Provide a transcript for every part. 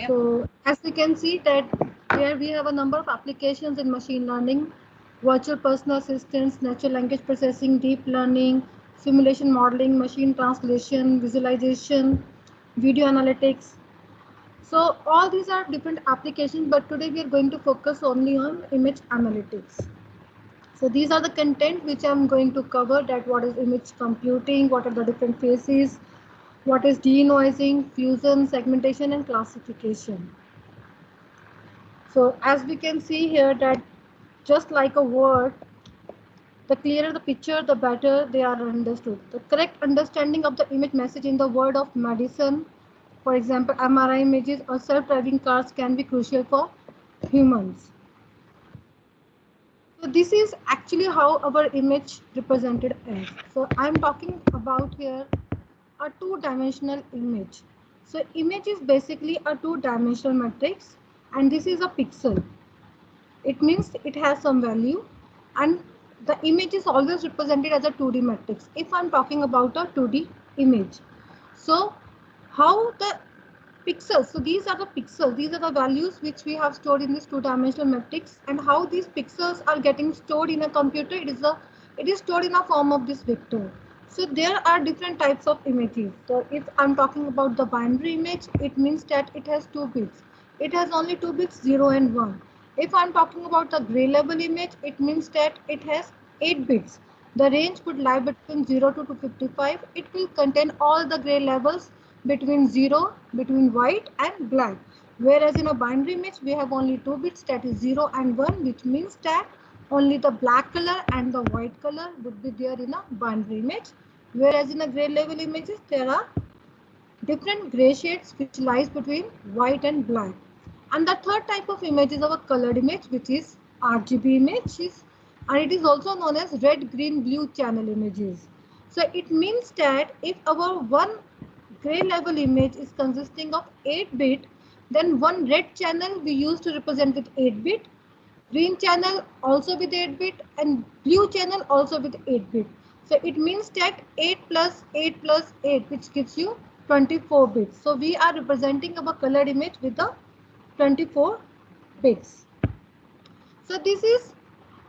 So as we can see that here we have a number of applications in machine learning, virtual personal assistants, natural language processing, deep learning, simulation modeling, machine translation, visualization, video analytics. So all these are different applications, but today we are going to focus only on image analytics. So these are the content which I'm going to cover, that what is image computing, what are the different phases, what is denoising, fusion, segmentation and classification. So as we can see here that just like a word, the clearer the picture, the better they are understood. The correct understanding of the image message in the world of medicine, for example, MRI images or self-driving cars can be crucial for humans. So this is actually how our image represented is. So I'm talking about here a two-dimensional image. So image is basically a two-dimensional matrix and this is a pixel. It means it has some value and the image is always represented as a 2D matrix if I'm talking about a 2D image. So how the pixels, so these are the pixels, these are the values which we have stored in this two-dimensional matrix, and how these pixels are getting stored in a computer, it is stored in a form of this vector. So there are different types of images. So if I'm talking about the binary image, it means that it has 2 bits. It has only 2 bits, 0 and 1. If I'm talking about the gray level image, it means that it has 8 bits. The range could lie between 0 to 255. It will contain all the gray levels between 0, between white and black. Whereas in a binary image, we have only 2 bits, that is 0 and 1, which means that only the black color and the white color would be there in a binary image. Whereas in a gray level images, there are different gray shades which lies between white and black. And the third type of image is our colored image, which is RGB images, and it is also known as red, green, blue channel images. So it means that if our one gray level image is consisting of 8 bit, then one red channel we use to represent with 8 bit, green channel also with 8 bit and blue channel also with 8 bit. So it means that 8 plus 8 plus 8, which gives you 24 bits. So we are representing our colored image with the 24 bits. So this is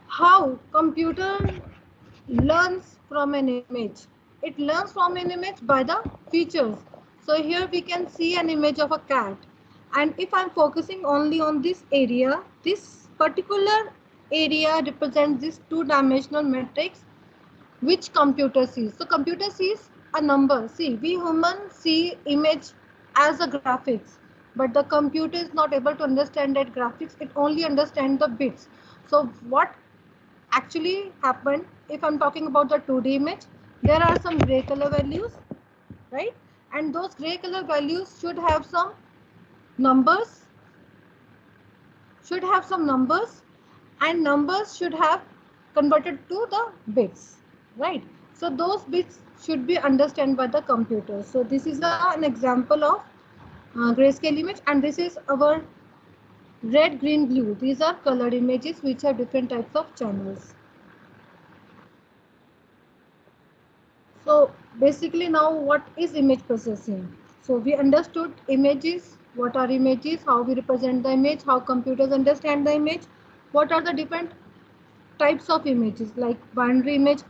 how computer learns from an image. It learns from an image by the features. So here we can see an image of a cat. And if I'm focusing only on this area, this particular area represents this two-dimensional matrix which computer sees. So computer sees a number. See, we humans see image as a graphics, but the computer is not able to understand that graphics. It only understands the bits. So what actually happened, if I'm talking about the 2D image, there are some gray color values, right? And those gray color values numbers, should have some numbers and numbers should have converted to the bits, right? So those bits should be understood by the computer. So this is an example of grayscale image, and this is our red, green, blue. These are colored images which have different types of channels. So basically now what is image processing? So we understood images, what are images, how we represent the image, how computers understand the image, what are the different types of images like binary image,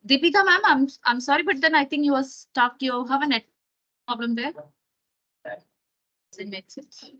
Deepika ma'am, I'm sorry, but then I think you are stuck. You have a net problem there. Does it make sense?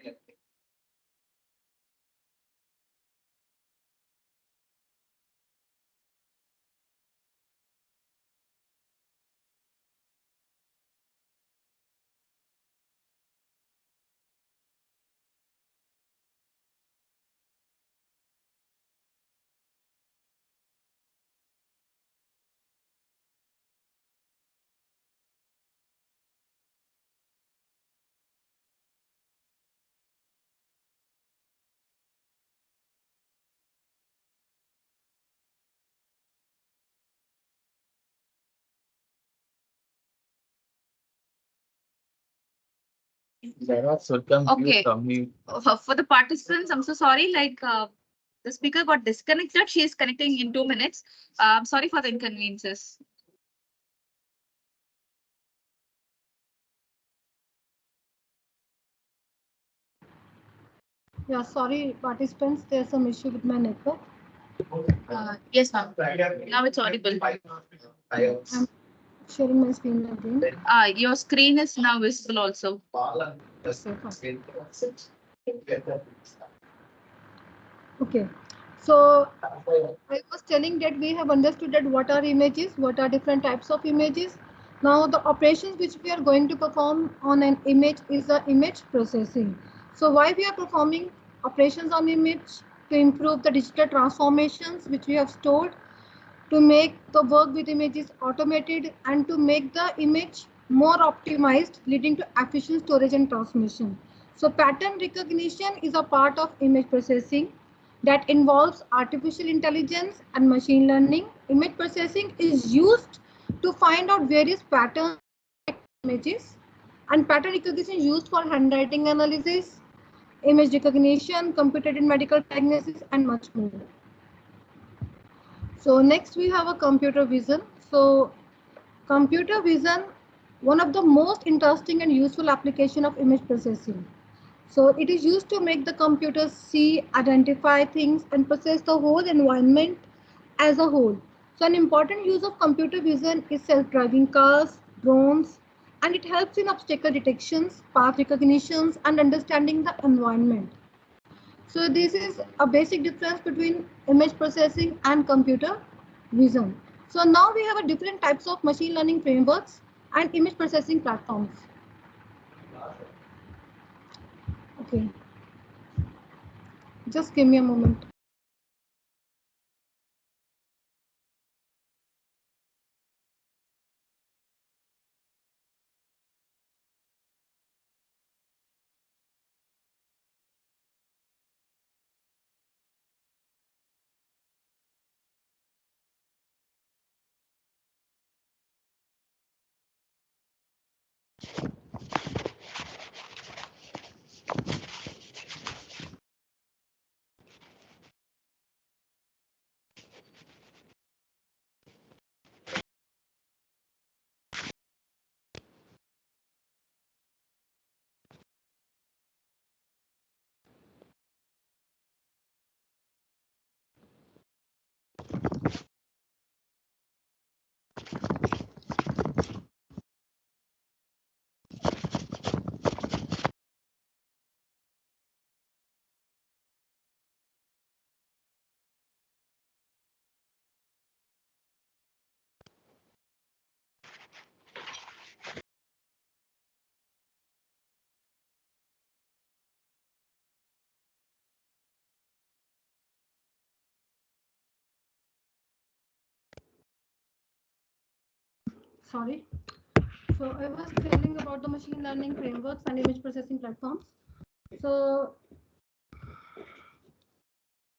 Okay. For the participants, I'm so sorry. The speaker got disconnected. She is connecting in 2 minutes. I'm sorry for the inconveniences. Yeah, sorry, participants, there's some issue with my network. Yes, ma'am. Now it's audible. I'm sharing my screen again. Your screen is now visible also. Okay, so I was telling that we have understood that what are images, what are different types of images. Now the operations which we are going to perform on an image is the image processing. So why we are performing operations on image? To improve the digital transformations which we have stored, to make the work with images automated, and to make the image more optimized, leading to efficient storage and transmission. So pattern recognition is a part of image processing that involves artificial intelligence and machine learning. Image processing is used to find out various patterns in images, and pattern recognition is used for handwriting analysis, image recognition, computer-aided medical diagnosis, and much more. So next we have a computer vision. So computer vision, one of the most interesting and useful application of image processing. So it is used to make the computer see, identify things, and process the whole environment as a whole. So an important use of computer vision is self-driving cars, drones, and it helps in obstacle detections, path recognitions, and understanding the environment. So this is a basic difference between image processing and computer vision. So now we have a different types of machine learning frameworks and image processing platforms. Okay, just give me a moment. Sorry. So I was telling about the machine learning frameworks and image processing platforms. So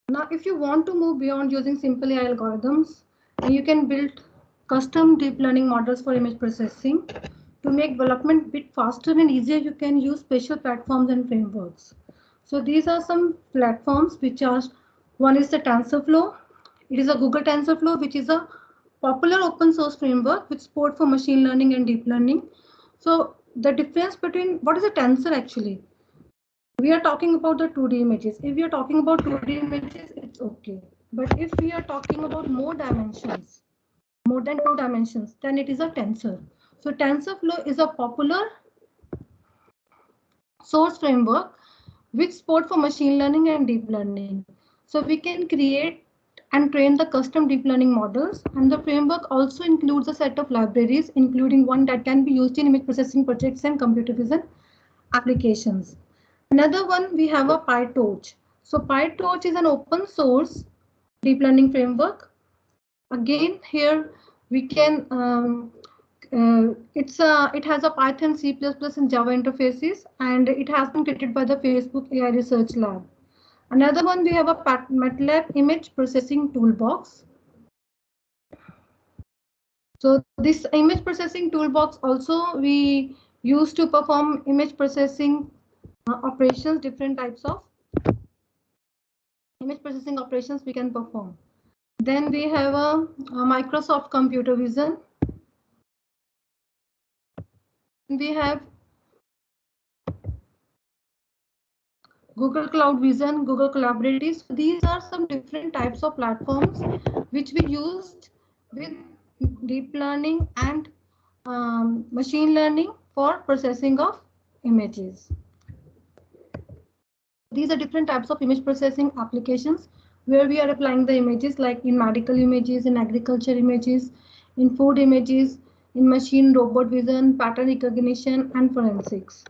now if you want to move beyond using simple AI algorithms, you can build custom deep learning models for image processing. To make development a bit faster and easier, you can use special platforms and frameworks. So these are some platforms which are, one is the TensorFlow. It is a Google TensorFlow, which is a popular open source framework with support for machine learning and deep learning. So the difference between, what is a tensor actually? We are talking about the 2D images. If we are talking about 2D images, it's okay. But if we are talking about more dimensions, more than 2 dimensions, then it is a tensor. So TensorFlow is a popular source framework with support for machine learning and deep learning. So we can create and train the custom deep learning models, and the framework also includes a set of libraries, including one that can be used in image processing projects and computer vision applications. Another one, we have a PyTorch. So PyTorch is an open source deep learning framework. Again, here we can it has a Python, C++, and Java interfaces, and it has been created by the Facebook AI Research Lab. Another one, we have a MATLAB image processing toolbox. So this image processing toolbox also we used to perform image processing operations, different types of image processing operations we can perform. Then we have a Microsoft Computer Vision. We have Google Cloud Vision, Google Collaborative. So these are some different types of platforms which we used with deep learning and machine learning for processing of images. These are different types of image processing applications where we are applying the images, like in medical images, in agriculture images, in food images, in machine robot vision, pattern recognition, and forensics.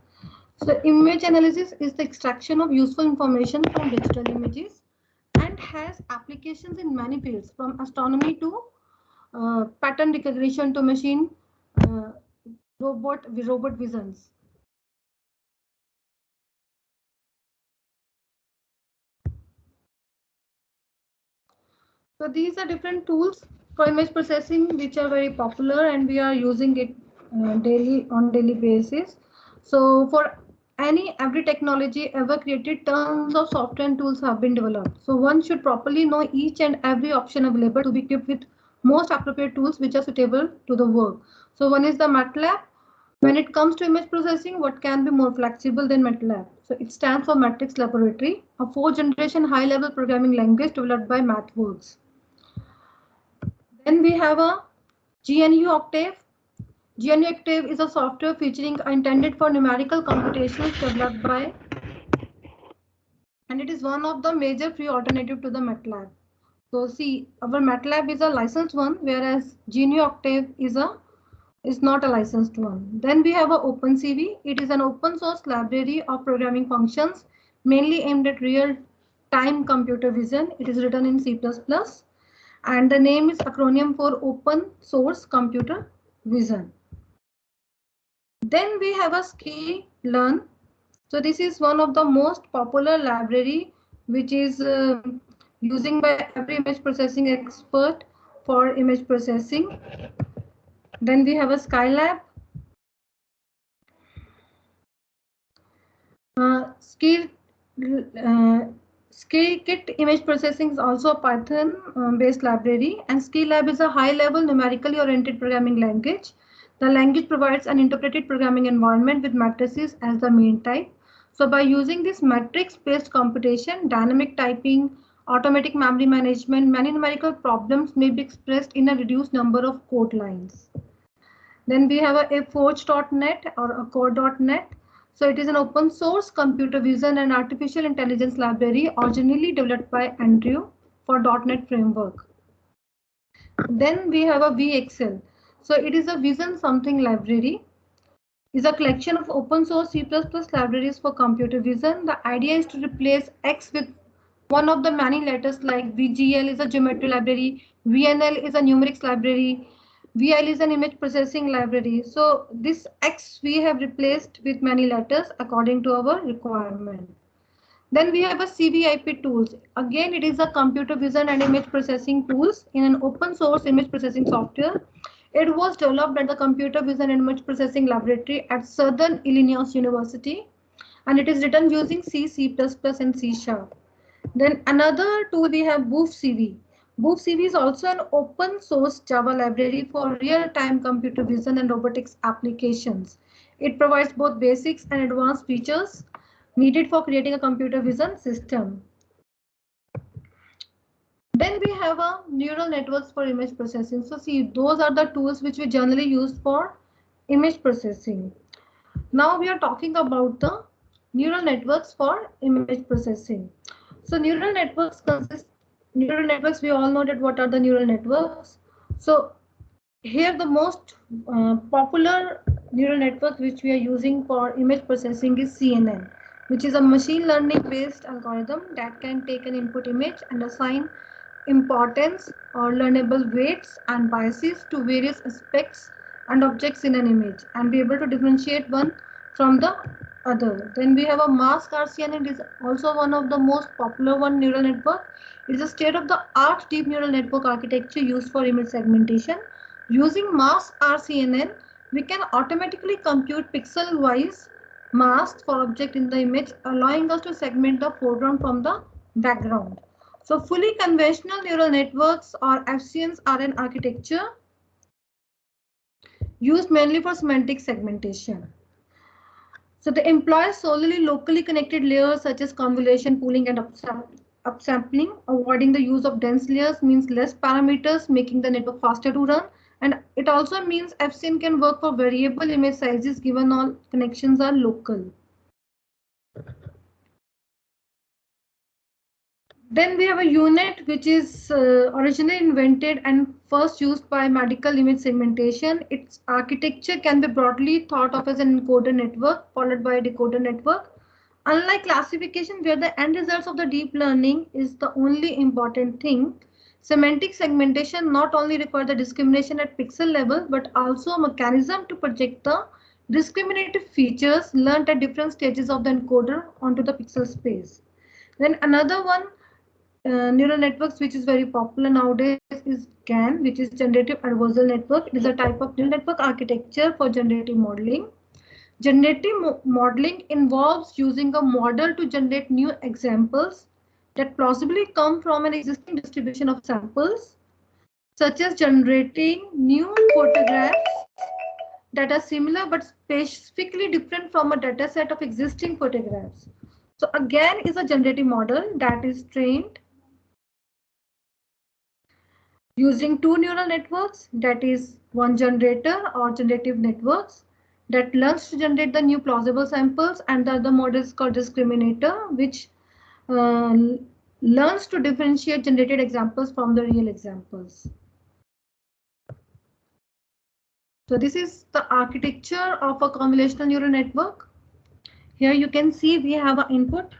So image analysis is the extraction of useful information from digital images and has applications in many fields, from astronomy to pattern recognition to machine uh, robot visions. So these are different tools for image processing which are very popular and we are using it daily basis. So for every technology ever created, tons of software and tools have been developed. So one should properly know each and every option available to be equipped with most appropriate tools which are suitable to the work. So one is the MATLAB. When it comes to image processing, what can be more flexible than MATLAB? So it stands for Matrix Laboratory, a fourth-generation high-level programming language developed by MathWorks. Then we have a GNU Octave. GNU Octave is a software featuring intended for numerical computations developed by, and it is one of the major free alternative to the MATLAB. So see, our MATLAB is a licensed one, whereas GNU Octave is not a licensed one. Then we have a OpenCV. It is an open source library of programming functions mainly aimed at real-time computer vision. It is written in C++. And the name is acronym for Open Source Computer Vision. Then we have a Ski-Learn. So this is one of the most popular library which is using by every image processing expert for image processing. Then we have a Skylab. Skikit image processing is also a Python based library, and Skylab is a high-level numerically oriented programming language. The language provides an interpreted programming environment with matrices as the main type. So by using this matrix-based computation, dynamic typing, automatic memory management, many numerical problems may be expressed in a reduced number of code lines. Then we have a forge.net or a core.net. So it is an open source computer vision and artificial intelligence library originally developed by Andrew for .NET framework. Then we have a VXL. So it is a vision something library. Is a collection of open source C++ libraries for computer vision. The idea is to replace X with one of the many letters, like VGL is a geometry library, VNL is a numerics library, VL is an image processing library. So this X we have replaced with many letters according to our requirement. Then we have a CVIP tools. Again, it is a computer vision and image processing tools in an open source image processing software. It was developed at the Computer Vision and Image Processing Laboratory at Southern Illinois University, and it is written using C, C++, and C#. Then another tool we have BoofCV. BoofCV is also an open source Java library for real-time computer vision and robotics applications. It provides both basics and advanced features needed for creating a computer vision system. Then we have a neural networks for image processing. So see, those are the tools which we generally use for image processing. Now we are talking about the neural networks for image processing. So neural networks, we all know that what are the neural networks. So here the most popular neural network which we are using for image processing is CNN, which is a machine learning based algorithm that can take an input image and assign importance or learnable weights and biases to various aspects and objects in an image and be able to differentiate one from the other. Then we have a mask RCN. It is also one of the most popular neural network. It is a state-of-the-art deep neural network architecture used for image segmentation. Using mask RCNN, we can automatically compute pixel-wise masks for object in the image, allowing us to segment the foreground from the background. So fully conventional neural networks or FCNs are an architecture used mainly for semantic segmentation. So they employ solely locally connected layers such as convolution, pooling, and upsampling. Avoiding the use of dense layers means less parameters, making the network faster to run. And it also means FCN can work for variable image sizes given all connections are local. Then we have a unit which is originally invented and first used by medical image segmentation. Its architecture can be broadly thought of as an encoder network followed by a decoder network. Unlike classification, where the end results of the deep learning is the only important thing, semantic segmentation not only requires the discrimination at pixel level, but also a mechanism to project the discriminative features learned at different stages of the encoder onto the pixel space. Then another one neural networks which is very popular nowadays is GAN, which is generative adversarial network. It is a type of neural network architecture for generative modeling. Generative modeling involves using a model to generate new examples that plausibly come from an existing distribution of samples, such as generating new photographs that are similar but specifically different from a data set of existing photographs. So again is a generative model that is trained using two neural networks, that is one generator or generative networks that learns to generate the new plausible samples, and the other model is called discriminator, which uh, learns to differentiate generated examples from the real examples. So this is the architecture of a convolutional neural network. Here you can see we have an input.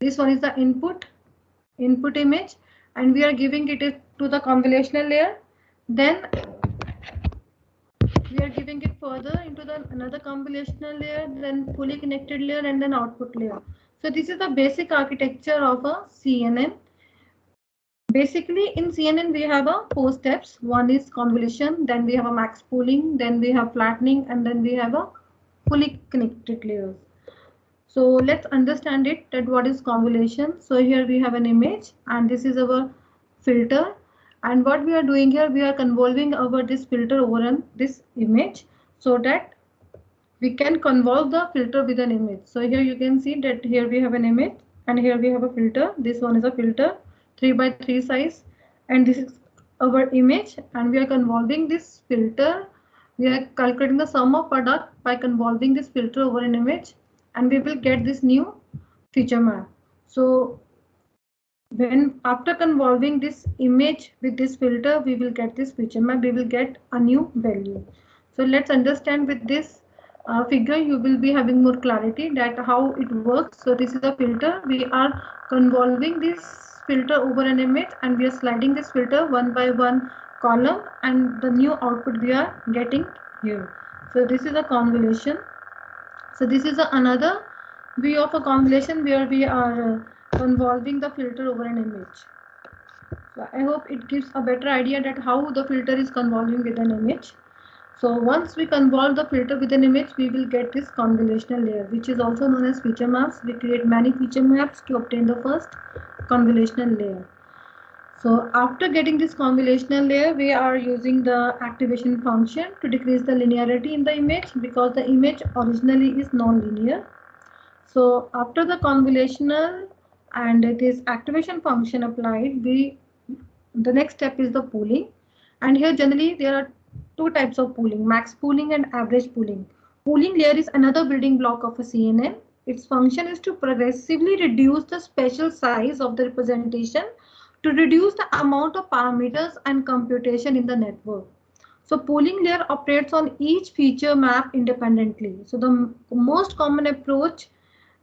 This one is the input image, and we are giving it to the convolutional layer. Then we are giving it further into the another convolutional layer, then fully connected layer, and then output layer. So this is the basic architecture of a CNN. Basically in CNN we have a 4 steps. One is convolution, then we have a max pooling, then we have flattening, and then we have a fully connected layers. So let's understand it, that what is convolution. So here we have an image and this is our filter, and what we are doing here, we are convolving over this filter over this image so that we can convolve the filter with an image. So here you can see that here we have an image and here we have a filter. This one is a filter 3 by 3 size, and this is our image, and we are convolving this filter. We are calculating the sum of product by convolving this filter over an image, and we will get this new feature map. So when after convolving this image with this filter, we will get this feature map, we will get a new value. So let's understand with this figure, you will be having more clarity that how it works. So this is a filter. We are convolving this filter over an image, and we are sliding this filter one by one column, and the new output we are getting here. So this is a convolution. So this is another view of a convolution where we are convolving the filter over an image. So I hope it gives a better idea that how the filter is convolving with an image. So once we convolve the filter with an image, we will get this convolutional layer, which is also known as feature maps. We create many feature maps to obtain the first convolutional layer. So after getting this convolutional layer, we are using the activation function to decrease the linearity in the image, because the image originally is non-linear. So after the convolutional and this activation function applied, the next step is the pooling. And here generally there are two types of pooling, max pooling and average pooling. Pooling layer is another building block of a CNN. Its function is to progressively reduce the spatial size of the representation to reduce the amount of parameters and computation in the network. So pooling layer operates on each feature map independently. So the most common approach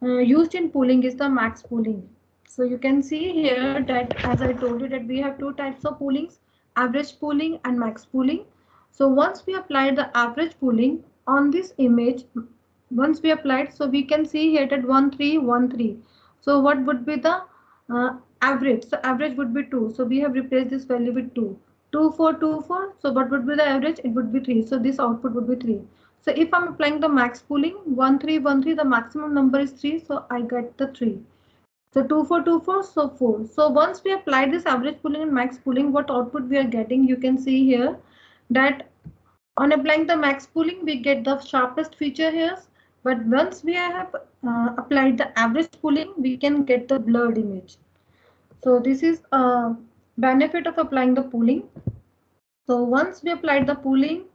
used in pooling is the max pooling. So you can see here that, as I told you, that we have two types of poolings, average pooling and max pooling. So once we apply the average pooling on this image, once we applied, so we can see here that 1 3 1 3. So what would be the average? So average would be 2. So we have replaced this value with 2. 2, 4, 2, 4. So what would be the average? It would be 3. So this output would be 3. So if I'm applying the max pooling, 1, 3, 1, 3, the maximum number is 3. So I get the 3. So 2, 4, 2, 4, so 4. So once we apply this average pooling and max pooling, what output we are getting, you can see here that on applying the max pooling, we get the sharpest feature here. But once we have applied the average pooling, we can get the blurred image. So this is a benefit of applying the pooling. So once we applied the pooling,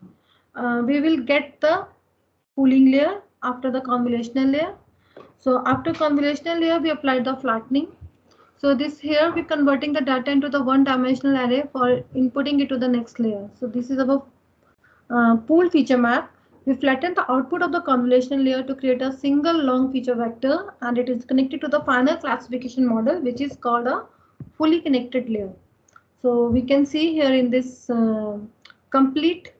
we will get the pooling layer after the convolutional layer. So after convolutional layer, we applied the flattening. So this here we're converting the data into the one-dimensional array for inputting it to the next layer. So this is our pool feature map. We flatten the output of the convolutional layer to create a single long feature vector, and it is connected to the final classification model, which is called a fully connected layer. So we can see here in this complete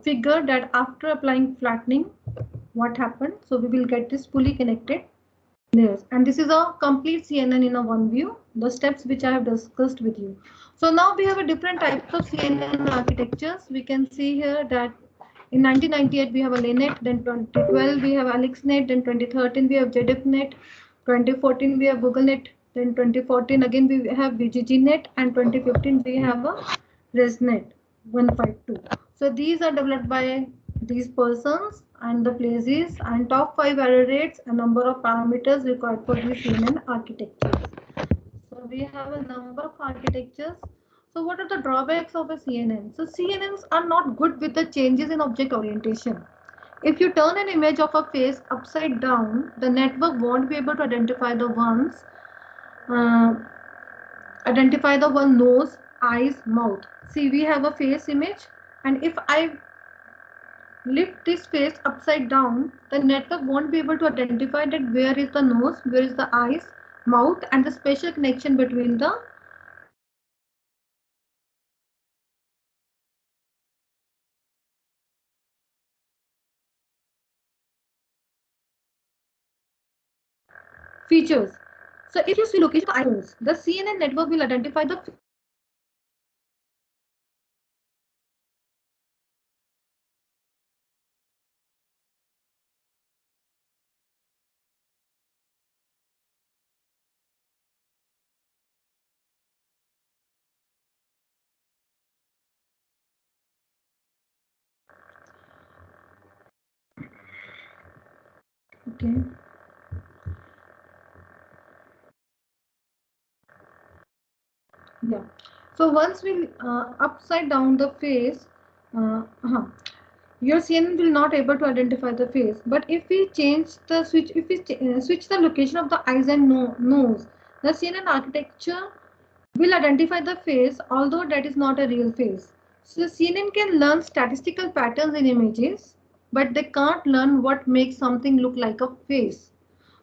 figure that after applying flattening, what happened. So we will get this fully connected layers, and this is a complete CNN in a one view, the steps which I have discussed with you. So now we have a different types of CNN architectures. We can see here that in 1998 we have a LANet, then 2012 we have AlexNet, then 2013 we have ZFNet, 2014 we have GoogleNet, then 2014 again we have BGGNet, and 2015 we have a ResNet 152. So these are developed by these persons and the places and top 5 error rates and number of parameters required for these CNN architectures. So we have a number of architectures. So what are the drawbacks of a CNN? So CNNs are not good with the changes in object orientation. If you turn an image of a face upside down, the network won't be able to identify the uh, one nose, eyes, mouth. See, we have a face image, and if I lift this face upside down, the network won't be able to identify that where is the nose, where is the eyes, mouth, and the spatial connection between the features. So if you see location of the items, the CNN network will identify the okay. Yeah. So once we upside down the face, your CNN will not able to identify the face. But if we change the switch, if we switch the location of the eyes and nose, the CNN architecture will identify the face, although that is not a real face. So CNN can learn statistical patterns in images, but they can't learn what makes something look like a face.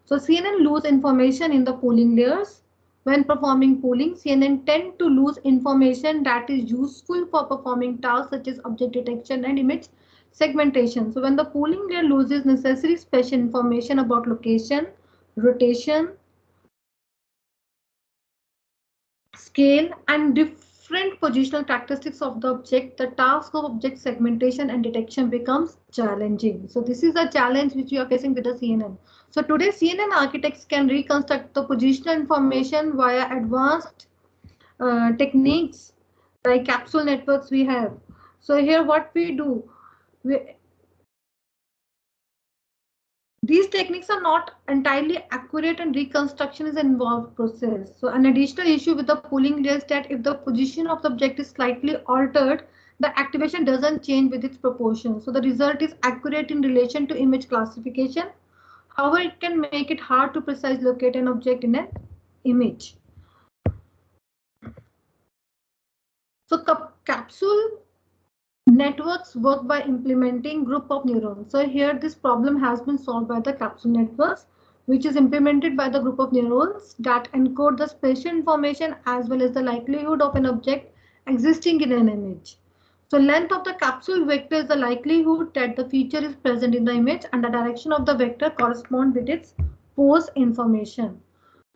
So CNN lose information in the pooling layers. When performing pooling, CNN tend to lose information that is useful for performing tasks such as object detection and image segmentation. So when the pooling layer loses necessary spatial information about location, rotation, scale, and different positional characteristics of the object, the task of object segmentation and detection becomes challenging. So this is a challenge which we are facing with the CNN. So today CNN architects can reconstruct the positional information via advanced techniques like capsule networks we have. So here what we do, these techniques are not entirely accurate and reconstruction is an involved process. So an additional issue with the pooling is that if the position of the object is slightly altered, the activation doesn't change with its proportion. So the result is accurate in relation to image classification. However, it can make it hard to precisely locate an object in an image. So capsule networks work by implementing group of neurons. So here this problem has been solved by the capsule networks, which is implemented by the group of neurons that encode the spatial information as well as the likelihood of an object existing in an image. So length of the capsule vector is the likelihood that the feature is present in the image, and the direction of the vector corresponds with its pose information.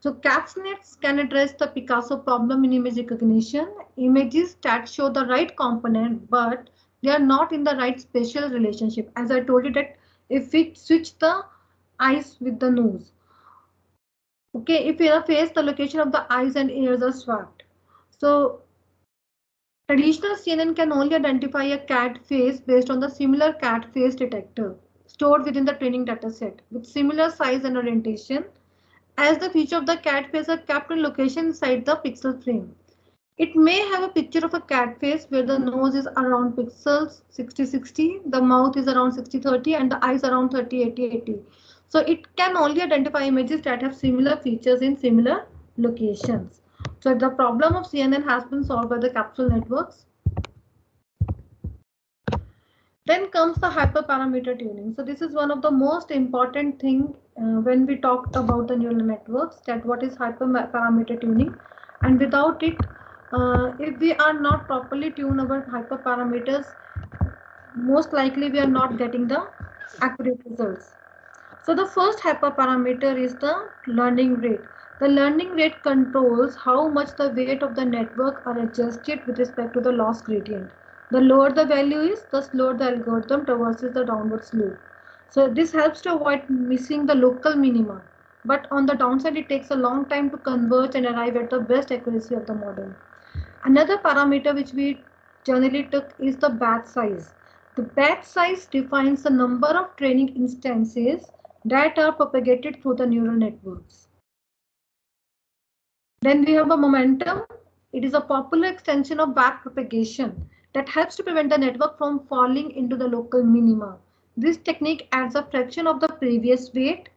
So CAPSNets can address the Picasso problem in image recognition. Images that show the right component, but they are not in the right spatial relationship. As I told you that if we switch the eyes with the nose, okay, if in a face, the location of the eyes and ears are swapped. So traditional CNN can only identify a cat face based on the similar cat face detector stored within the training dataset with similar size and orientation as the feature of the cat face are kept in location inside the pixel frame. It may have a picture of a cat face where the nose is around pixels 60-60, the mouth is around 60-30, and the eyes around 30-80-80. So it can only identify images that have similar features in similar locations. So the problem of CNN has been solved by the capsule networks. Then comes the hyperparameter tuning. So this is one of the most important thing when we talk about the neural networks, that what is hyperparameter tuning, and without it, if we are not properly tuned our hyperparameters, most likely we are not getting the accurate results. So the first hyperparameter is the learning rate. The learning rate controls how much the weight of the network are adjusted with respect to the loss gradient. The lower the value is, the slower the algorithm traverses the downward slope. So this helps to avoid missing the local minima. But on the downside, it takes a long time to converge and arrive at the best accuracy of the model. Another parameter which we generally took is the batch size. The batch size defines the number of training instances that are propagated through the neural networks. Then we have a momentum. It is a popular extension of backpropagation that helps to prevent the network from falling into the local minima. This technique adds a fraction of the previous weight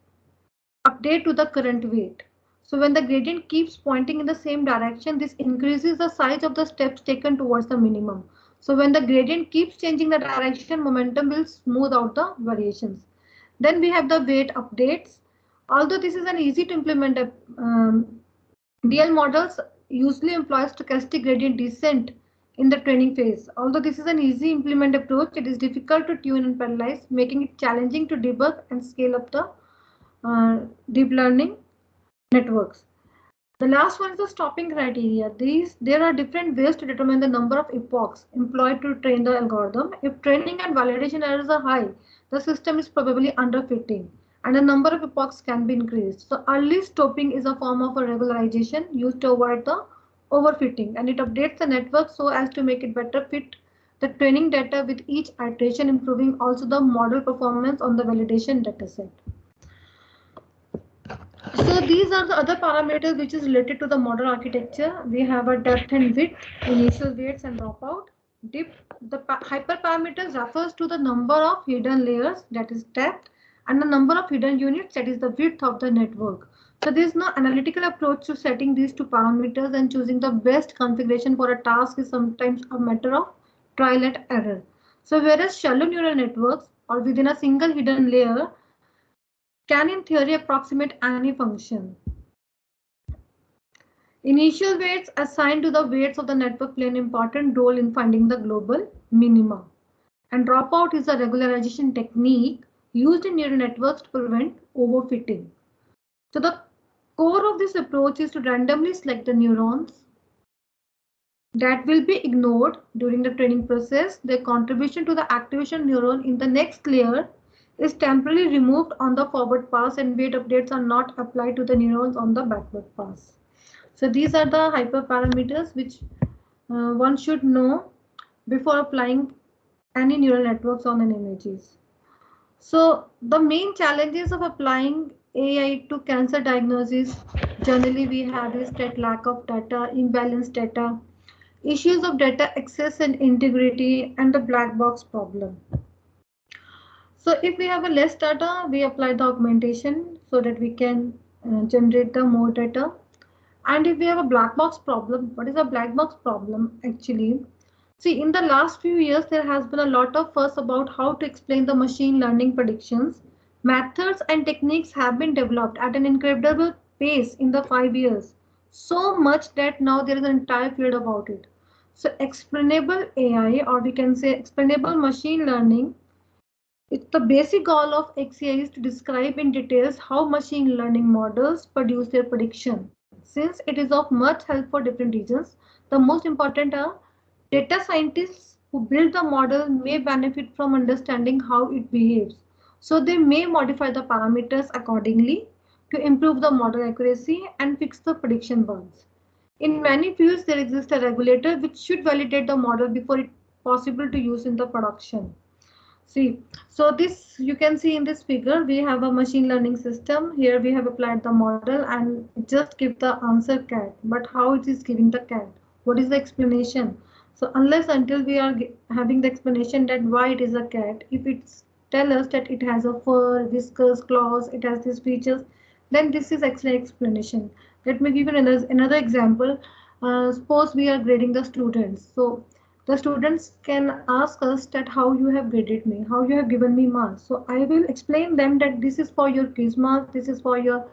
update to the current weight. So when the gradient keeps pointing in the same direction, this increases the size of the steps taken towards the minimum. So when the gradient keeps changing the direction, momentum will smooth out the variations. Then we have the weight updates. Although this is an easy to implement, DL models usually employ stochastic gradient descent in the training phase. Although this is an easy implement approach, it is difficult to tune and parallelize, making it challenging to debug and scale up the deep learning networks. The last one is the stopping criteria. There are different ways to determine the number of epochs employed to train the algorithm. If training and validation errors are high, the system is probably underfitting and the number of epochs can be increased. So early stopping is a form of a regularization used to avoid the overfitting, and it updates the network so as to make it better fit the training data with each iteration, improving also the model performance on the validation dataset. So these are the other parameters which is related to the model architecture. We have a depth and width, initial weights and dropout. Dip, the hyperparameters refers to the number of hidden layers, that is depth, and the number of hidden units, that is the width of the network. So there is no analytical approach to setting these two parameters, and choosing the best configuration for a task is sometimes a matter of trial and error. So whereas shallow neural networks or within a single hidden layer can in theory approximate any function. Initial weights assigned to the weights of the network play an important role in finding the global minima. And dropout is a regularization technique used in neural networks to prevent overfitting. So the core of this approach is to randomly select the neurons that will be ignored during the training process. Their contribution to the activation neuron in the next layer is temporarily removed on the forward pass, and weight updates are not applied to the neurons on the backward pass. So these are the hyperparameters which one should know before applying any neural networks on an images. So the main challenges of applying AI to cancer diagnosis generally we have is that lack of data, imbalanced data, issues of data access and integrity, and the black box problem. So if we have a less data, we apply the augmentation so that we can generate the more data. And if we have a black box problem, what is a black box problem actually? See, in the last few years, there has been a lot of fuss about how to explain the machine learning predictions. Methods and techniques have been developed at an incredible pace in the 5 years. So much that now there is an entire field about it. So explainable AI, or we can say explainable machine learning, The basic goal of XAI is to describe in details how machine learning models produce their prediction. Since it is of much help for different regions, the most important are data scientists who build the model may benefit from understanding how it behaves. So they may modify the parameters accordingly to improve the model accuracy and fix the prediction bugs. In many fields, there exists a regulator which should validate the model before it possible to use in the production. See, so this you can see in this figure, we have a machine learning system. Here we have applied the model and just give the answer cat. But how it is giving the cat? What is the explanation? So unless until we are having the explanation that why it is a cat, if it's tell us that it has a fur, whiskers, claws, it has these features, then this is excellent explanation. Let me give you another example. Suppose we are grading the students. So the students can ask us that how you have graded me, how you have given me marks. So I will explain them that this is for your quiz marks, this is for your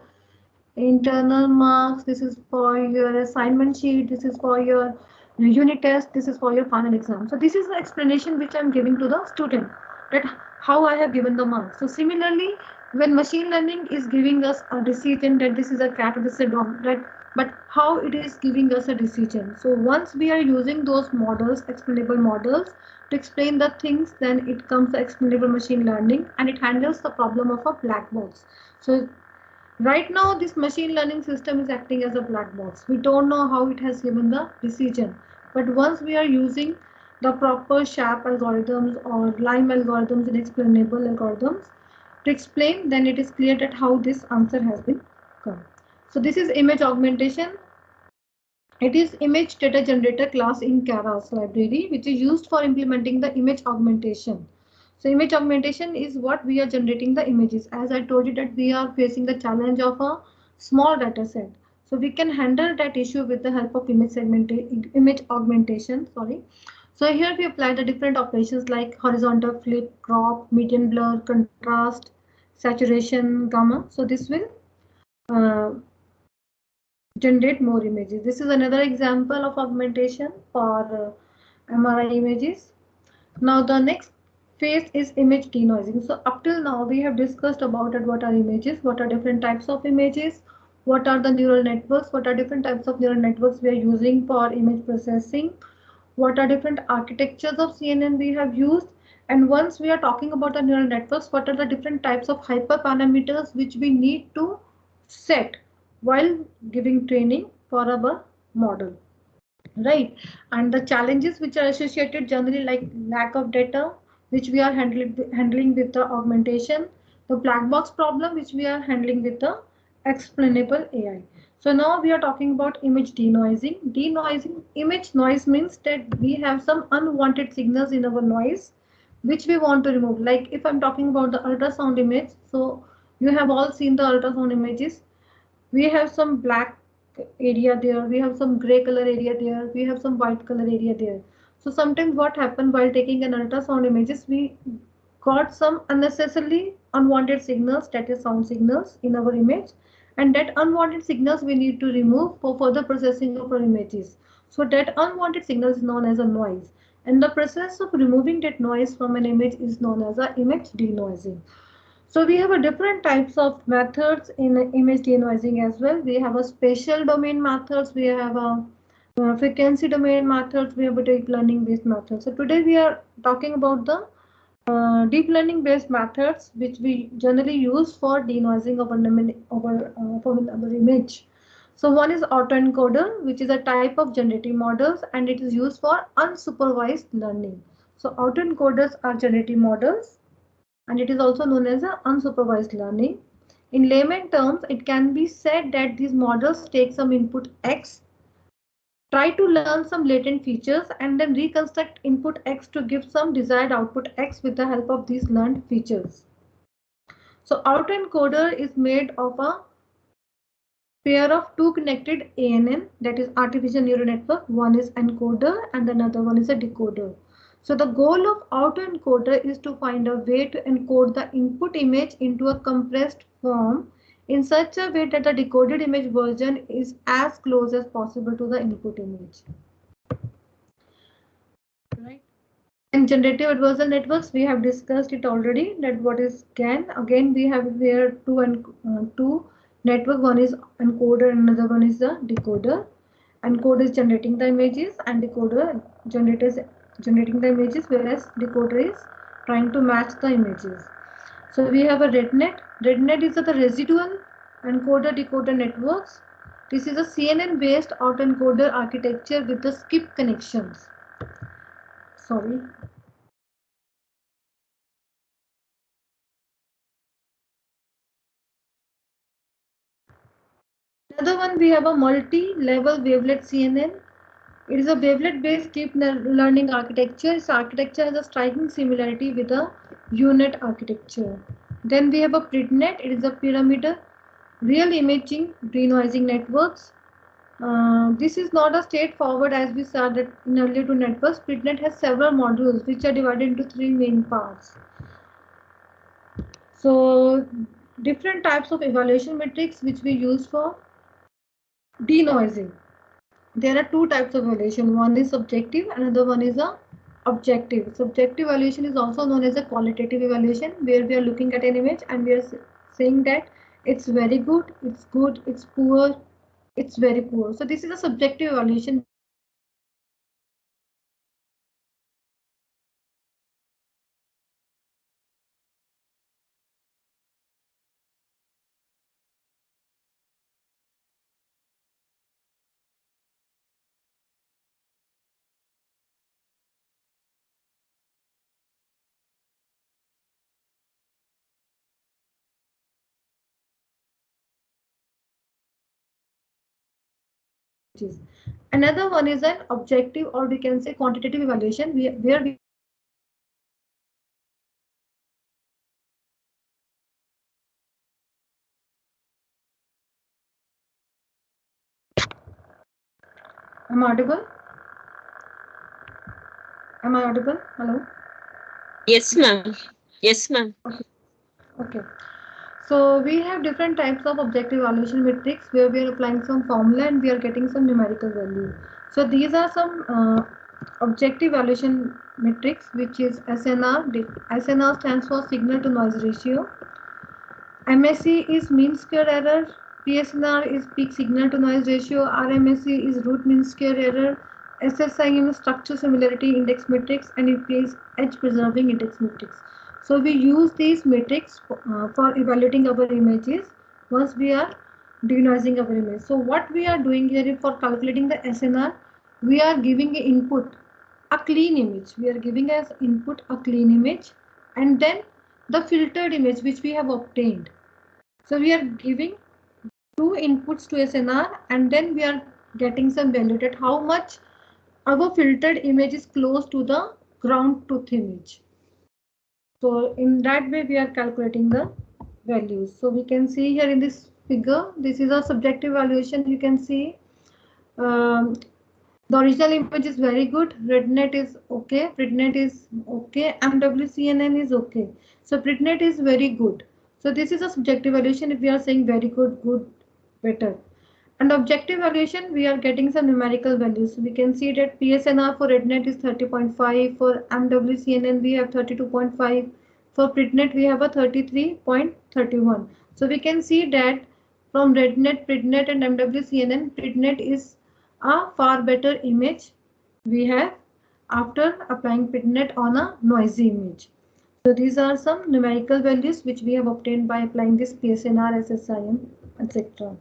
internal marks, this is for your assignment sheet, this is for your unit test, this is for your final exam. So this is the explanation which I'm giving to the student, that how I have given the marks. So similarly, when machine learning is giving us a decision that this is a cat or this is a dog, right? But how it is giving us a decision. So once we are using those models, explainable models, to explain the things, then it comes the explainable machine learning and it handles the problem of a black box. So right now, this machine learning system is acting as a black box. We don't know how it has given the decision. But once we are using the proper SHAP algorithms or LIME algorithms and explainable algorithms to explain, then it is clear that how this answer has been come. So this is image augmentation. It is image data generator class in Keras library, which is used for implementing the image augmentation. So image augmentation is what we are generating the images. As I told you that we are facing the challenge of a small data set. So we can handle that issue with the help of image augmentation. Sorry. So here we apply the different operations like horizontal flip, crop, median blur, contrast, saturation, gamma. So this will uh, generate more images. This is another example of augmentation for MRI images. Now the next phase is image denoising. So up till now we have discussed about it, what are images, what are different types of images, what are the neural networks, what are different types of neural networks we are using for image processing, what are different architectures of CNN we have used, and once we are talking about the neural networks, what are the different types of hyperparameters which we need to set while giving training for our model, right? And the challenges which are associated generally like lack of data, which we are handling with the augmentation, the black box problem which we are handling with the explainable AI. So now we are talking about image denoising. Denoising, image noise means that we have some unwanted signals in our noise which we want to remove. Like if I'm talking about the ultrasound image, so you have all seen the ultrasound images. We have some black area there, we have some gray color area there, we have some white color area there. So sometimes what happened while taking an ultrasound images, we got some unnecessarily unwanted signals, that is sound signals in our image, and that unwanted signals we need to remove for further processing of our images. So that unwanted signal is known as a noise, and the process of removing that noise from an image is known as a image denoising. So we have a different types of methods in image denoising as well. We have a spatial domain methods, we have a frequency domain methods, we have a deep learning based methods. So today we are talking about the deep learning based methods which we generally use for denoising our image. So one is autoencoder, which is a type of generative models and it is used for unsupervised learning. So autoencoders are generative models and it is also known as unsupervised learning. In layman terms, it can be said that these models take some input X, try to learn some latent features, and then reconstruct input X to give some desired output X with the help of these learned features. So autoencoder is made of a pair of two connected ANN, that is artificial neural network. One is encoder and another one is a decoder. So the goal of autoencoder is to find a way to encode the input image into a compressed form in such a way that the decoded image version is as close as possible to the input image. Right. Then generative adversarial networks, we have discussed it already, that what is GAN. Again, we have here two network. One is encoder and another one is the decoder. Encoder is generating the images and decoder generators generating the images, whereas decoder is trying to match the images. So we have a RedNet. RedNet is the residual encoder decoder networks. This is a CNN based autoencoder architecture with the skip connections. Sorry. Another one, we have a multi-level wavelet CNN. It is a wavelet-based deep learning architecture. Its architecture has a striking similarity with a UNet architecture. Then we have a PRIDNet. It is a pyramidal real imaging denoising networks. This is not a straightforward as we saw that in earlier two networks. PRIDNet has several modules which are divided into three main parts. So different types of evaluation metrics which we use for denoising. There are two types of evaluation. One is subjective, another one is a objective. Subjective evaluation is also known as a qualitative evaluation, where we are looking at an image and we are saying that it's very good, it's poor, it's very poor. So this is a subjective evaluation. Another one is an objective, or we can say quantitative evaluation, where we am I audible? Am I audible? Hello? Yes, ma'am. Yes, ma'am. Okay. Okay. So we have different types of objective evaluation metrics where we are applying some formula and we are getting some numerical value. So these are some objective evaluation metrics, which is SNR. SNR stands for signal to noise ratio. MSE is mean square error. PSNR is peak signal to noise ratio. RMSE is root mean square error. SSIM is structure similarity index metrics, and EPA is edge preserving index metrics. So we use these metrics for evaluating our images once we are denoising our image. So what we are doing here for calculating the SNR, we are giving an input a clean image. We are giving as input a clean image, and then the filtered image which we have obtained. So we are giving two inputs to SNR, and then we are getting some value at how much our filtered image is close to the ground truth image. So in that way we are calculating the values. So we can see here in this figure, this is a subjective evaluation. You can see the original image is very good. RedNet is okay. PRIDNet is okay. MWCNN is okay. So PRIDNet is very good. So this is a subjective evaluation. If we are saying very good, good, better. And objective evaluation, we are getting some numerical values. So we can see that PSNR for RedNet is 30.5. For MWCNN, we have 32.5. For PRIDNet, we have a 33.31. So we can see that from RedNet, PRIDNet, and MWCNN, PRIDNet is a far better image we have after applying PRIDNet on a noisy image. So these are some numerical values which we have obtained by applying this PSNR, SSIM, etc.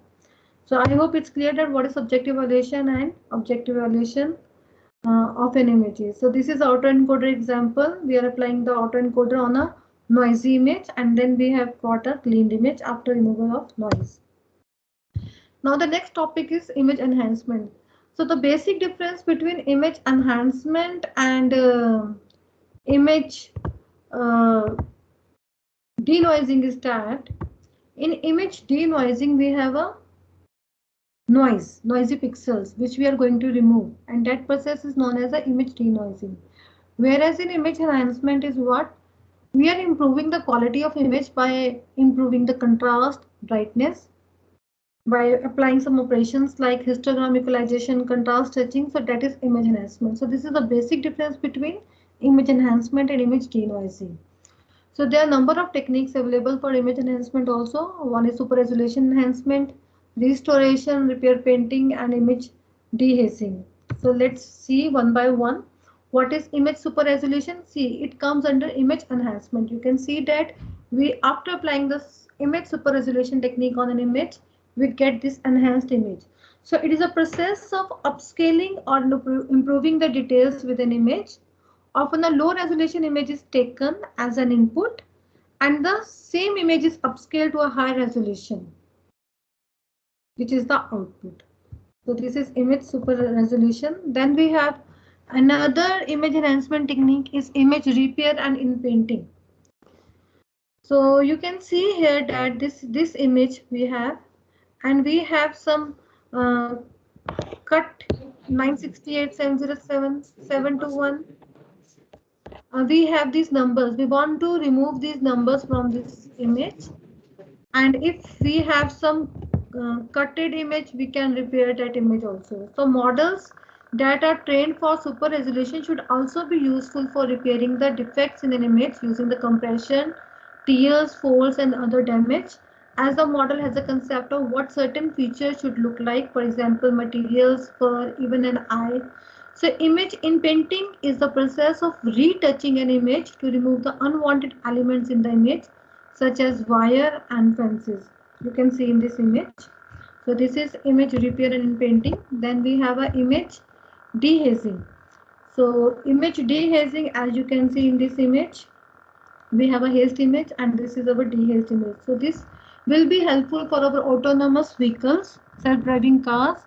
So I hope it's clear that what is subjective evaluation and objective evaluation of an image. So this is autoencoder example. We are applying the autoencoder on a noisy image, and then we have got a cleaned image after removal of noise. Now the next topic is image enhancement. So the basic difference between image enhancement and image denoising is that in image denoising we have a noisy pixels which we are going to remove, and that process is known as the image denoising. Whereas in image enhancement is what? We are improving the quality of image by improving the contrast, brightness, by applying some operations like histogram equalization, contrast stretching. So that is image enhancement. So this is the basic difference between image enhancement and image denoising. So there are a number of techniques available for image enhancement also. One is super resolution enhancement, restoration, repair painting, and image dehazing. So let's see one by one. What is image super resolution? See, it comes under image enhancement. You can see that we, after applying this image super resolution technique on an image, we get this enhanced image. So it is a process of upscaling or improving the details with an image. Often a low resolution image is taken as an input and the same image is upscaled to a high resolution, which is the output. So this is image super resolution. Then we have another image enhancement technique is image repair and inpainting. So you can see here that this image we have, and we have some cut 968 707 721. We have these numbers. We want to remove these numbers from this image, and if we have some cutted image, we can repair that image also. So models that are trained for super resolution should also be useful for repairing the defects in an image using the compression, tears, folds, and other damage, as the model has a concept of what certain features should look like, for example materials, fur, even an eye. So image in painting is the process of retouching an image to remove the unwanted elements in the image, such as wire and fences. You can see in this image. So this is image repair and painting. Then we have an image dehazing. So image dehazing, as you can see in this image, we have a hazed image and this is our dehazed image. So this will be helpful for our autonomous vehicles, self-driving cars,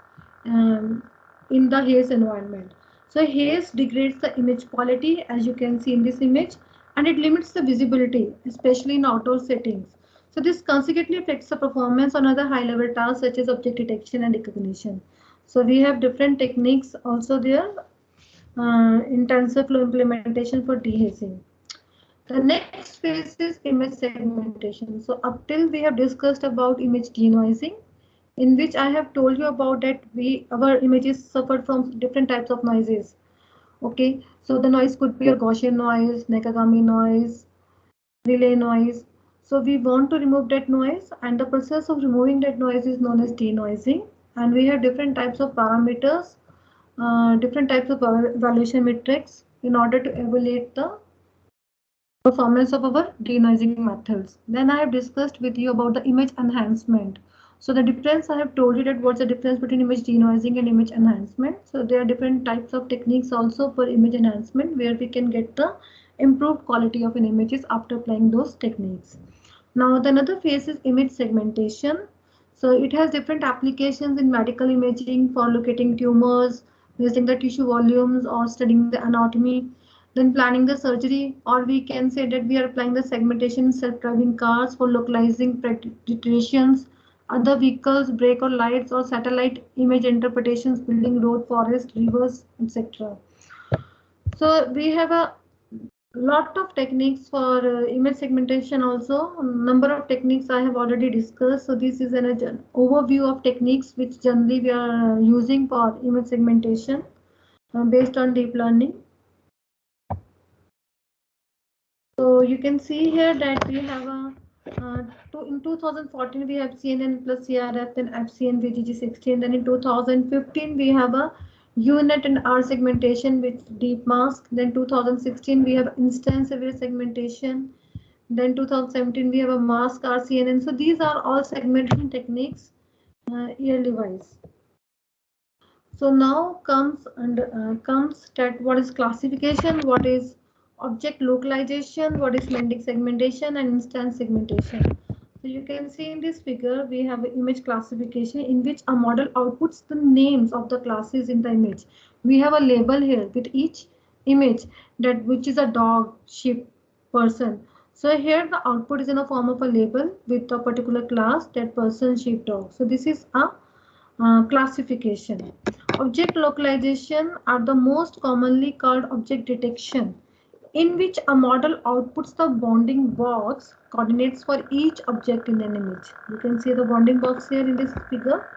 um, in the haze environment. So haze degrades the image quality, as you can see in this image, and it limits the visibility, especially in outdoor settings. So this consequently affects the performance on other high-level tasks such as object detection and recognition. So we have different techniques also there in TensorFlow implementation for dehazing. The next phase is image segmentation. So up till we have discussed about image denoising, in which I have told you about that our images suffer from different types of noises. Okay, so the noise could be a Gaussian noise, Nakagami noise, relay noise. So we want to remove that noise, and the process of removing that noise is known as denoising. And we have different types of parameters, different types of evaluation metrics in order to evaluate the performance of our denoising methods. Then I have discussed with you about the image enhancement. So the difference, I have told you that what's the difference between image denoising and image enhancement. So there are different types of techniques also for image enhancement where we can get the improved quality of an images after applying those techniques. Now the another phase is image segmentation. So it has different applications in medical imaging for locating tumors, measuring the tissue volumes, or studying the anatomy, then planning the surgery, or we can say that we are applying the segmentation in self-driving cars for localizing pedestrians, other vehicles, brake or lights, or satellite image interpretations, building road, forest, rivers, etc. So we have a lot of techniques for image segmentation also. Number of techniques I have already discussed. So this is an overview of techniques which generally we are using for image segmentation based on deep learning. So you can see here that we have a in 2014 we have CNN plus CRF, then FCN VGG16. Then in 2015 we have a UNet and R segmentation with deep mask. Then 2016 we have instance aware segmentation. Then 2017 we have a mask RCNN. So these are all segmentation techniques yearly wise. So now comes that what is classification, what is object localization, what is semantic segmentation, and instance segmentation. So you can see in this figure we have an image classification in which a model outputs the names of the classes in the image. We have a label here with each image, that which is a dog, sheep, person. So here the output is in a form of a label with a particular class, that person, sheep, dog. So this is a classification. Object localization are the most commonly called object detection, in which a model outputs the bounding box coordinates for each object in an image. You can see the bounding box here in this figure.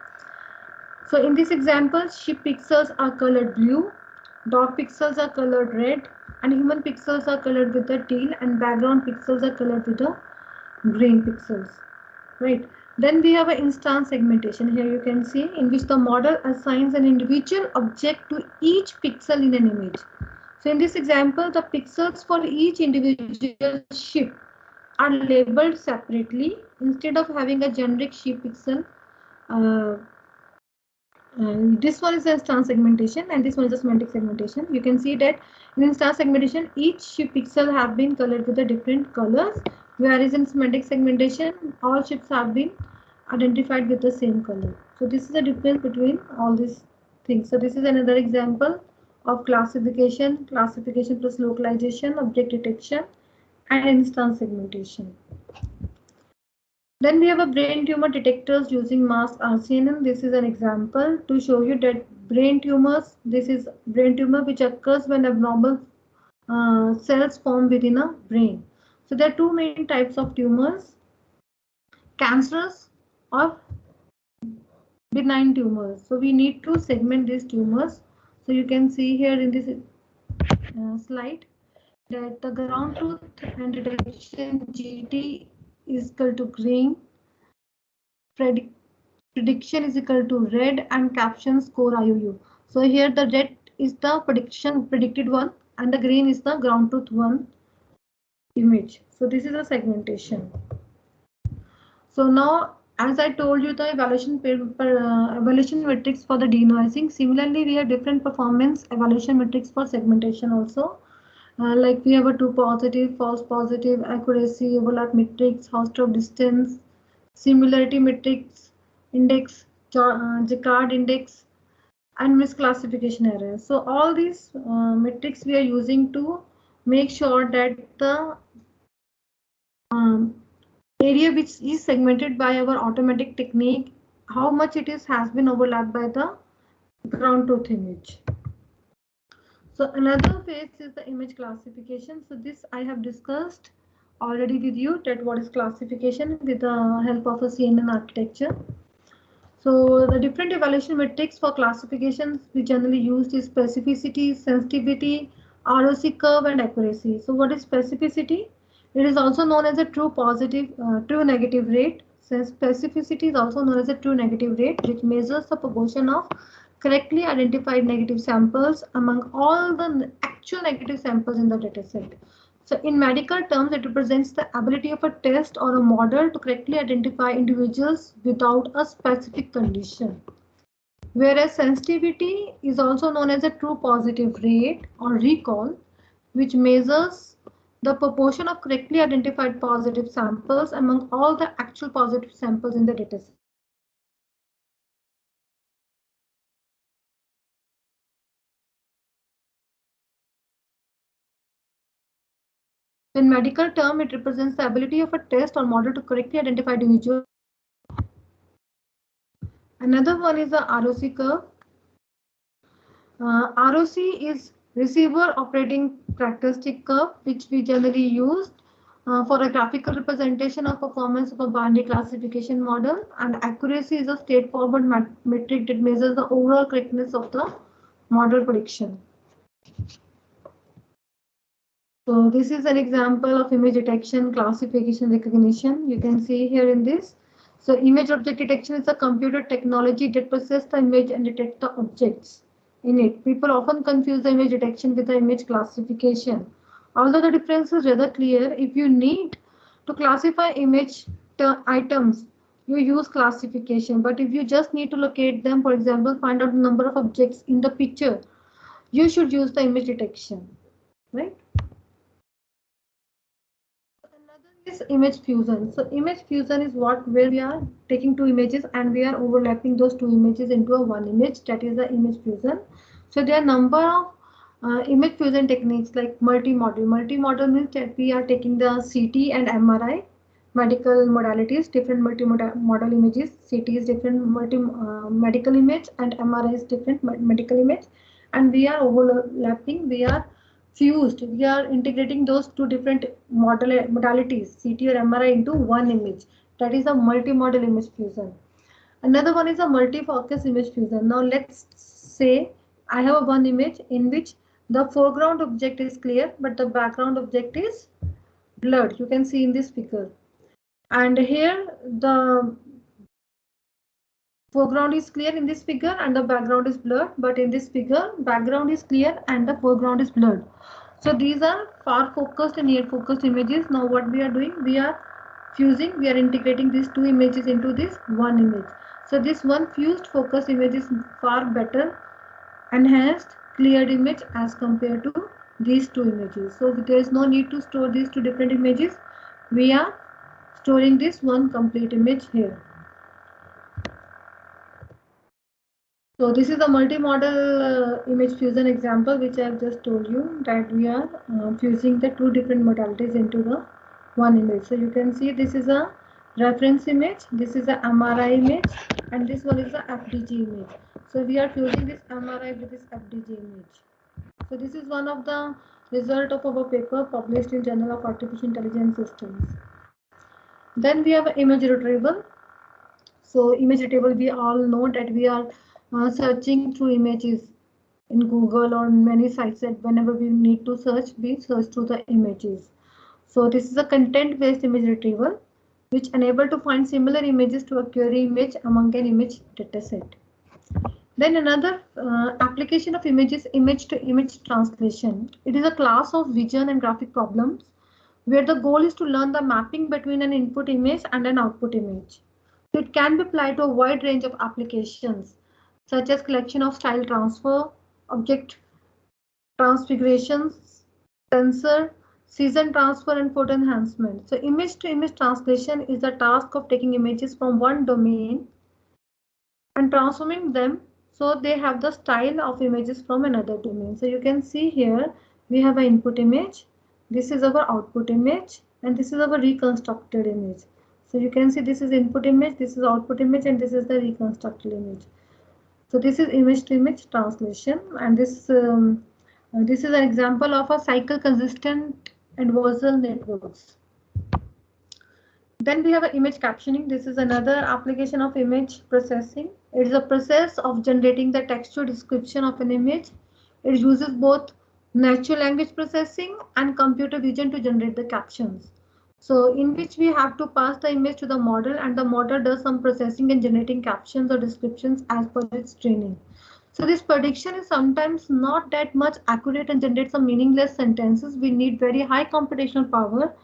So in this example, sheep pixels are colored blue, dog pixels are colored red, and human pixels are colored with the teal and background pixels are colored with the green pixels, right? Then we have an instance segmentation. Here you can see in which the model assigns an individual object to each pixel in an image. So in this example, the pixels for each individual ship are labeled separately instead of having a generic ship pixel. uh, this one is a instance segmentation and this one is a semantic segmentation. You can see that in instance segmentation, each ship pixel have been colored with the different colors, whereas in semantic segmentation, all ships have been identified with the same color. So this is the difference between all these things. So this is another example of classification plus localization, object detection, and instance segmentation. Then we have a brain tumor detectors using mass RCNN. This is an example to show you that brain tumors, this is brain tumor which occurs when abnormal cells form within a brain. So there are two main types of tumors, cancerous or benign tumors. So we need to segment these tumors. So you can see here in this slide that the ground truth and detection GT is equal to green, prediction is equal to red, and caption score IOU. So here the red is the predicted one and the green is the ground truth one image. So this is a segmentation. So now, as I told you, the evaluation metrics for the denoising. Similarly, we have different performance evaluation metrics for segmentation also. Like we have a true positive, false positive, accuracy, overlap metrics, Hausdorff distance, similarity metrics, index, Jaccard index, and misclassification errors. So all these metrics we are using to make sure that the um, area which is segmented by our automatic technique, how much it is has been overlapped by the ground truth image. So another phase is the image classification. So this I have discussed already with you, that what is classification with the help of a CNN architecture. So the different evaluation metrics for classifications we generally use is specificity, sensitivity, ROC curve, and accuracy. So what is specificity? It is also known as a true negative rate. So specificity is also known as a true negative rate, which measures the proportion of correctly identified negative samples among all the actual negative samples in the dataset. So in medical terms, it represents the ability of a test or a model to correctly identify individuals without a specific condition. Whereas sensitivity is also known as a true positive rate or recall, which measures the proportion of correctly identified positive samples among all the actual positive samples in the dataset. In medical term, it represents the ability of a test or model to correctly identify individuals. Another one is the ROC curve. ROC is receiver operating characteristic curve, which we generally use for a graphical representation of performance of a binary classification model, and accuracy is a straightforward metric that measures the overall correctness of the model prediction. So this is an example of image detection, classification, recognition. You can see here in this. So image object detection is a computer technology that processes the image and detect the objects in it. People often confuse the image detection with the image classification. Although the difference is rather clear, if you need to classify image items, you use classification. But if you just need to locate them, for example, find out the number of objects in the picture, you should use the image detection, right? Another is image fusion. So image fusion is where we are taking two images and we are overlapping those two images into a one image. That is the image fusion. So there are number of image fusion techniques like multi-model. Multi-model means that we are taking the CT and MRI medical modalities, different multi-model images. CT is different medical image and MRI is different medical image, and we are overlapping. We are fused. We are integrating those two different modalities, CT or MRI, into one image. That is a multi-model image fusion. Another one is a multi-focus image fusion. Now let's say I have one image in which The foreground object is clear, but the background object is blurred. You can see in this figure. And here the foreground is clear in this figure and the background is blurred, but in this figure background is clear and the foreground is blurred. So these are far focused and near focused images. Now what we are doing, we are integrating these two images into this one image. So this one fused focus image is far better enhanced cleared image as compared to these two images. So there is no need to store these two different images. We are storing this one complete image here. So this is a multi-model image fusion example which I have just told you, that we are fusing the two different modalities into the one image. So you can see this is a reference image, this is a MRI image, and this one is a FDG image. So we are fusing this MRI with this FDG image. So this is one of the result of our paper published in Journal of Artificial Intelligence Systems. Then we have image retrieval. So image retrieval, we all know that we are searching through images in Google or many sites, that whenever we need to search, we search through the images. So this is a content-based image retrieval which enable to find similar images to a query image among an image dataset. Then another application of image is image-to-image translation. It is a class of vision and graphic problems where the goal is to learn the mapping between an input image and an output image. So it can be applied to a wide range of applications such as collection of style transfer, object transfigurations, sensor, season transfer, and photo enhancement. So image-to-image translation is the task of taking images from one domain and transforming them so they have the style of images from another domain. So you can see here we have an input image, this is our output image, and this is our reconstructed image. So you can see this is input image, this is output image, and this is the reconstructed image. So this is image to image translation, and this is an example of a cycle consistent adversarial networks. Then we have an image captioning. This is another application of image processing. It is a process of generating the textual description of an image. It uses both natural language processing and computer vision to generate the captions. So in which we have to pass the image to the model, and the model does some processing and generating captions or descriptions as per its training. So this prediction is sometimes not that much accurate and generates some meaningless sentences. We need very high computational power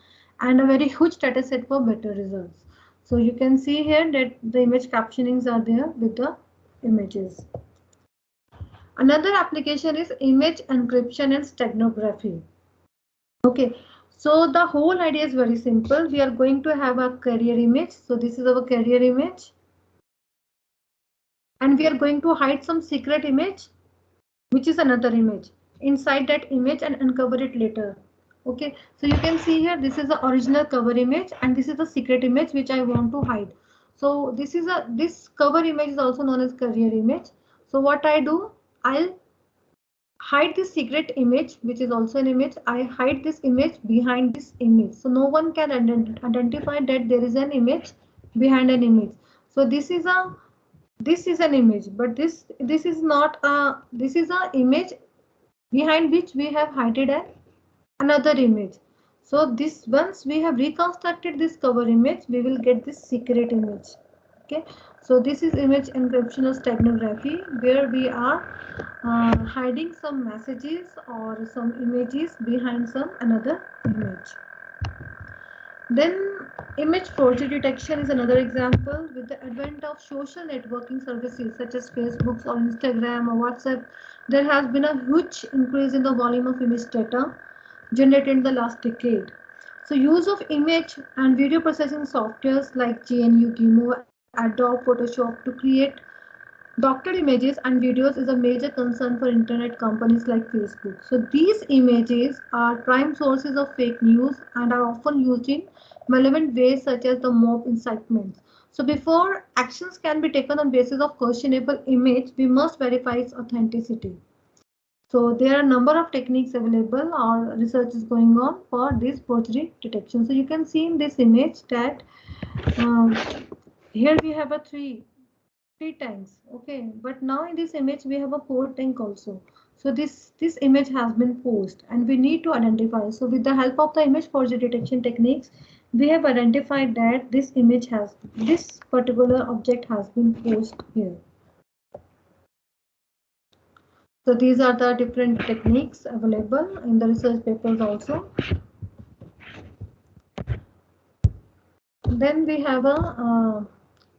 and a very huge data set for better results. So you can see here that the image captionings are there with the images. Another application is image encryption and steganography. Okay, so the whole idea is very simple. We are going to have a carrier image. So this is our carrier image. And we are going to hide some secret image, which is another image, inside that image and uncover it later. Okay, so you can see here this is the original cover image and this is the secret image which I want to hide. So this cover image is also known as carrier image. So what I do, I'll hide this secret image, which is also an image. I hide this image behind this image, so no one can identify that there is an image behind an image. So this is an image, but this is not a, this is a image behind which we have hidden another image. So this, once we have reconstructed this cover image, we will get this secret image. Okay, so this is image encryption or steganography, where we are hiding some messages or some images behind some another image. Then image forgery detection is another example. With the advent of social networking services such as Facebook or Instagram or WhatsApp, there has been a huge increase in the volume of image data generated in the last decade. So use of image and video processing softwares like GNU, GIMO, Adobe Photoshop to create doctored images and videos is a major concern for internet companies like Facebook. So these images are prime sources of fake news and are often used in malevolent ways such as the mob incitement. So before actions can be taken on basis of questionable image, we must verify its authenticity. So there are a number of techniques available or research is going on for this forgery detection. So you can see in this image that here we have a three tanks. Okay, but now in this image we have a 4 tank also. So this image has been posed and we need to identify. So with the help of the image forgery detection techniques, we have identified that this particular object has been posed here. So these are the different techniques available in the research papers also. Then we have a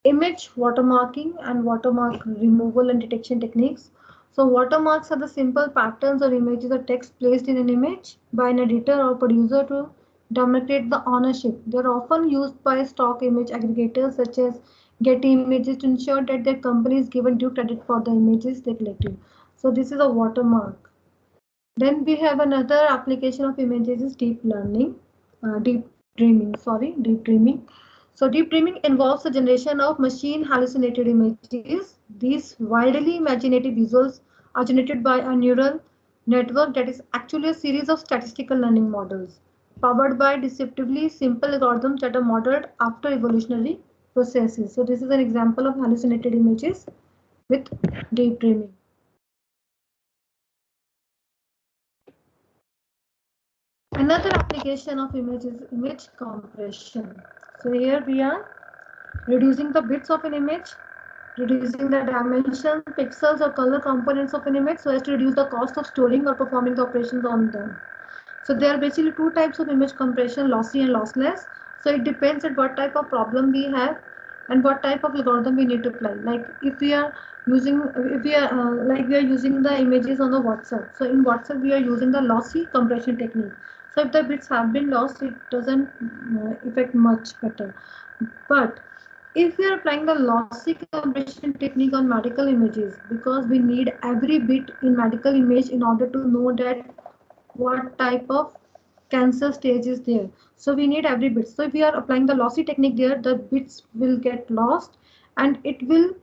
image watermarking and watermark removal and detection techniques. So watermarks are the simple patterns or images or text placed in an image by an editor or producer to demonstrate the ownership. They are often used by stock image aggregators such as Getty Images to ensure that their company is given due credit for the images they collected. So this is a watermark. Then we have another application of images is deep dreaming. So deep dreaming involves the generation of machine hallucinated images. These widely imaginative visuals are generated by a neural network that is actually a series of statistical learning models powered by deceptively simple algorithms that are modeled after evolutionary processes. So this is an example of hallucinated images with deep dreaming. Another application of image is image compression. So here we are reducing the bits of an image, reducing the dimensions, pixels or color components of an image so as to reduce the cost of storing or performing the operations on them. So there are basically two types of image compression, lossy and lossless. So it depends on what type of problem we have and what type of algorithm we need to apply. Like if we are using the images on the WhatsApp. So in WhatsApp we are using the lossy compression technique. So if the bits have been lost, it doesn't affect much better. But if we are applying the lossy compression technique on medical images, because we need every bit in medical image in order to know that what type of cancer stage is there. So we need every bit. So if we are applying the lossy technique there, the bits will get lost and it will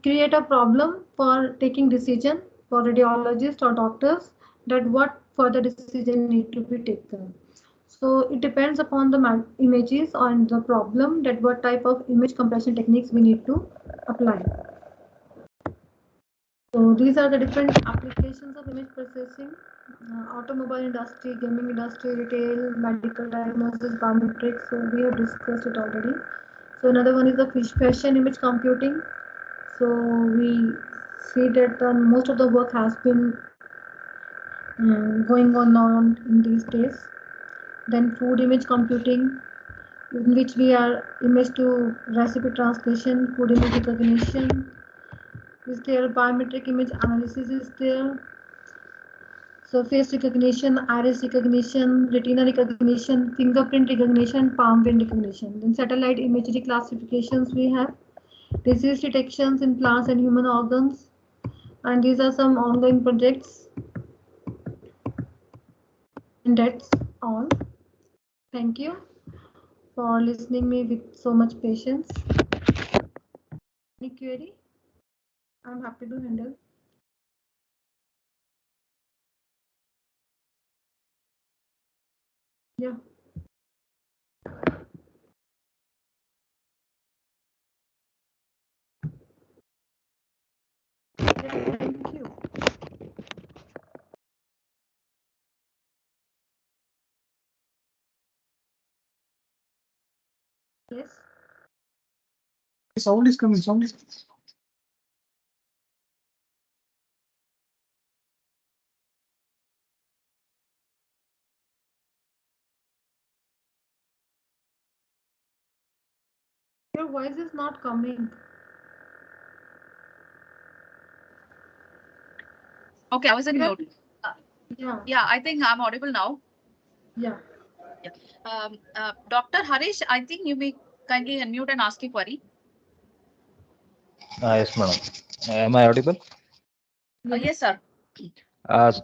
create a problem for taking decision for radiologists or doctors that what further decision need to be taken. So it depends upon the images and the problem that what type of image compression techniques we need to apply. So these are the different applications of image processing. Automobile industry, gaming industry, retail, medical diagnosis, biometrics. So we have discussed it already. So another one is the fashion image computing. So we see that most of the work has been going on in these days. Then food image computing, in which we are image to recipe translation, food image recognition is there, biometric image analysis is there. So face recognition, iris recognition, retina recognition, fingerprint recognition, palm print recognition. Then satellite imagery classifications we have, disease detections in plants and human organs. And these are some ongoing projects. And that's all. Thank you for listening me with so much patience. Any query? I'm happy to handle. Yeah. Thank you. Yes. Sound is coming. Sound is coming. Your voice is not coming. Okay, I was in mute. Yeah. I think I'm audible now. Yeah. Dr. Harish, I think you may kindly unmute and ask your query. Yes, madam. Am I audible? Yes, sir.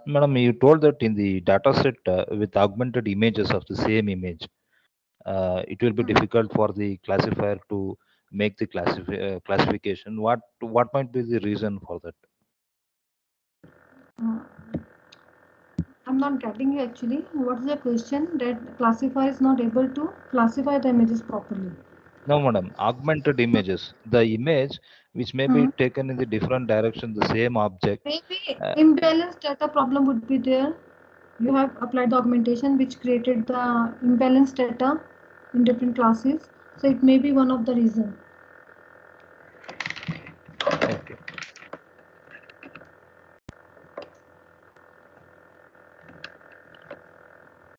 Madam, you told that in the data set with augmented images of the same image, it will be difficult for the classifier to make the classification. What might be the reason for that? I'm not getting you actually. What is the question that classifier is not able to classify the images properly? No, madam. Augmented images. The image which may be taken in the different direction, the same object. Maybe Uh, imbalanced data problem would be there. You have applied the augmentation which created the imbalanced data in different classes. So it may be one of the reason.